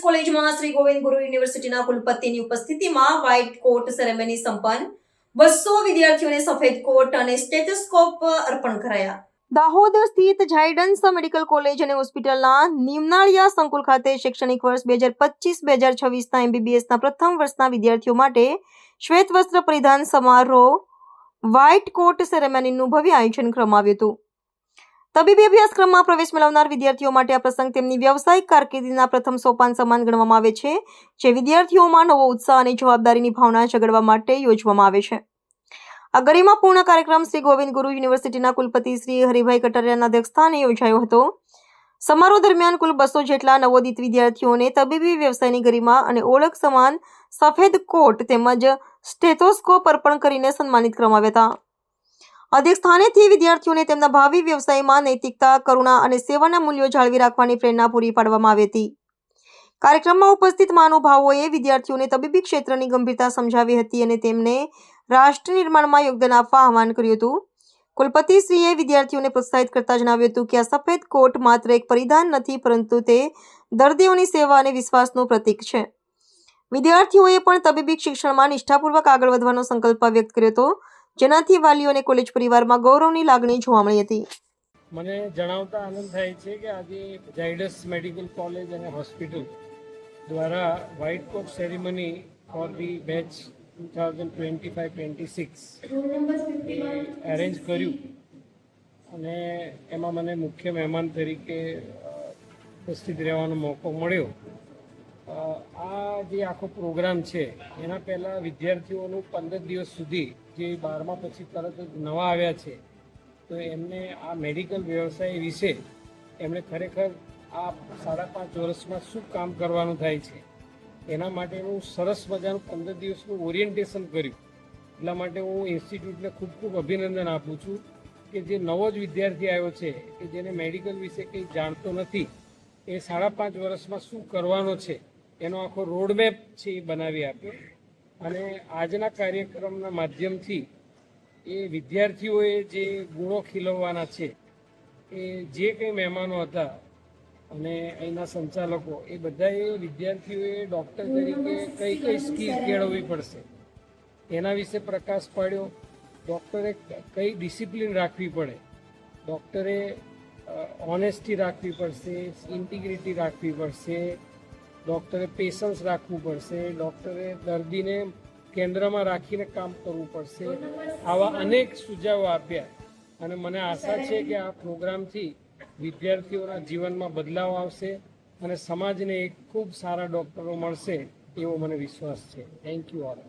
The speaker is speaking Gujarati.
BBS કોલેજમાં શ્રી ગોવિંદ ગુરુ યુનિવર્સિટીના કુલપતિની ઉપસ્થિતિમાં વ્હાઇટ કોટ સેરેમની સંપન્ન 200 વિદ્યાર્થીઓને સફેદ કોટ અને સ્ટેથોસ્કોપ અર્પણ કરાયા. દાહોદ સ્થિત ઝાયડન્સ મેડિકલ કોલેજ અને હોસ્પિટલના નિમનાળિયા સંકુલ ખાતે શૈક્ષણિક વર્ષ 2025-2026ના MBBSના પ્રથમ વર્ષના વિદ્યાર્થીઓ માટે શ્વેત વસ્ત્ર પરિધાન સમારોહ વ્હાઇટ કોટ સેરેમનીનું ભવ્ય આયોજન કરવામાં આવ્યું હતું. તબીબી અભ્યાસક્રમમાં પ્રવેશ મેળવનાર વિદ્યાર્થીઓ માટે આ પ્રસંગ તેમની વ્યવસાયિક કારકિર્દીના પ્રથમ સોપાન સમાન ગણવામાં આવે છે, જે વિદ્યાર્થીઓમાં નવો ઉત્સાહ અને જવાબદારીની ભાવના જગાડવા માટે યોજવામાં આવે છે. આ ગરિમાપૂર્ણ કાર્યક્રમ શ્રી ગોવિંદ ગુરુ યુનિવર્સિટીના કુલપતિ શ્રી હરિભાઈ કટારિયાના અધ્યક્ષસ્થાને યોજાયો હતો. સમારોહ દરમિયાન કુલ 200 જેટલા નવોદિત વિદ્યાર્થીઓને તબીબી વ્યવસાયની ગરિમા અને ઓળખ સમાન સફેદ કોટ તેમજ સ્ટેથોસ્કોપ અર્પણ કરીને સન્માનિત કરવામાં આવ્યા હતા. અધ્યક્ષસ્થાનેથી વિદ્યાર્થીઓને તેમના ભાવિ વ્યવસાયમાં નૈતિકતા, કરુણા અને સેવાના મૂલ્યો જાળવી રાખવાની પ્રેરણા પૂરી પાડવામાં આવી હતી. કાર્યક્રમમાં ઉપસ્થિત મહાનુભાવોએ વિદ્યાર્થીઓને તબીબી ક્ષેત્રની ગંભીરતા સમજાવી હતી અને તેમને રાષ્ટ્ર નિર્માણમાં યોગદાન આપવા આહ્વાન કર્યું હતું. કુલપતિશ્રીએ વિદ્યાર્થીઓને પ્રોત્સાહિત કરતા જણાવ્યું હતું કે આ સફેદ કોટ માત્ર એક પરિધાન નથી, પરંતુ તે દર્દીઓની સેવા અને વિશ્વાસનું પ્રતીક છે. વિદ્યાર્થીઓએ પણ તબીબી શિક્ષણમાં નિષ્ઠાપૂર્વક આગળ વધવાનો સંકલ્પ વ્યક્ત કર્યો હતો, જેનાથી વાલીઓ અને કોલેજ પરિવારમાં ગૌરવની લાગણી જોવા મળી હતી. મને જણાવતા આનંદ થાય છે કે આજે ઝાયડસ મેડિકલ કોલેજ અને હોસ્પિટલ દ્વારા white coat ceremony for the batch 2025-26 arrange કર્યું અને એમાં મને મુખ્ય મહેમાન તરીકે ઉપસ્થિત રહેવાનો મોકો મળ્યો. આ જે આખો પ્રોગ્રામ છે એના પહેલાં વિદ્યાર્થીઓનું 15 દિવસ સુધી જે 12મા પછી તરત જ નવા આવ્યા છે, તો એમને આ મેડિકલ વ્યવસાય વિશે એમણે ખરેખર આ 5.5 વર્ષમાં શું કામ કરવાનું થાય છે એના માટેનું સરસ મજાનું 15 દિવસનું ઓરિએન્ટેશન કર્યું. એટલા માટે હું ઇન્સ્ટિટ્યૂટને ખૂબ ખૂબ અભિનંદન આપું છું કે જે નવો જ વિદ્યાર્થી આવ્યો છે કે જેને મેડિકલ વિશે કંઈ જાણતો નથી, એ 5.5 વર્ષમાં શું કરવાનો છે એનો આખો રોડમેપ છે એ બનાવી આપ્યો. અને આજના કાર્યક્રમના માધ્યમથી એ વિદ્યાર્થીઓએ જે ગુણો ખીલવવાના છે એ જે કંઈ મહેમાનો હતા અને અહીંના સંચાલકો એ બધાએ વિદ્યાર્થીઓએ ડૉક્ટર તરીકે કઈ કઈ સ્કિલ કેળવવી પડશે એના વિશે પ્રકાશ પાડ્યો. ડૉક્ટરે કઈ ડિસિપ્લિન રાખવી પડે, ડૉક્ટરે ઓનેસ્ટી રાખવી પડશે, ઇન્ટિગ્રિટી રાખવી પડશે, ડૉક્ટરે પેશન્સ રાખવું પડશે, ડૉક્ટરે દર્દીને કેન્દ્રમાં રાખીને કામ કરવું પડશે. આવા અનેક સુઝાવો આપ્યા અને મને આશા છે કે આ પ્રોગ્રામથી વિદ્યાર્થીઓના જીવનમાં બદલાવ આવશે અને સમાજને એક ખૂબ સારા ડૉક્ટરો મળશે એવો મને વિશ્વાસ છે. Thank you all.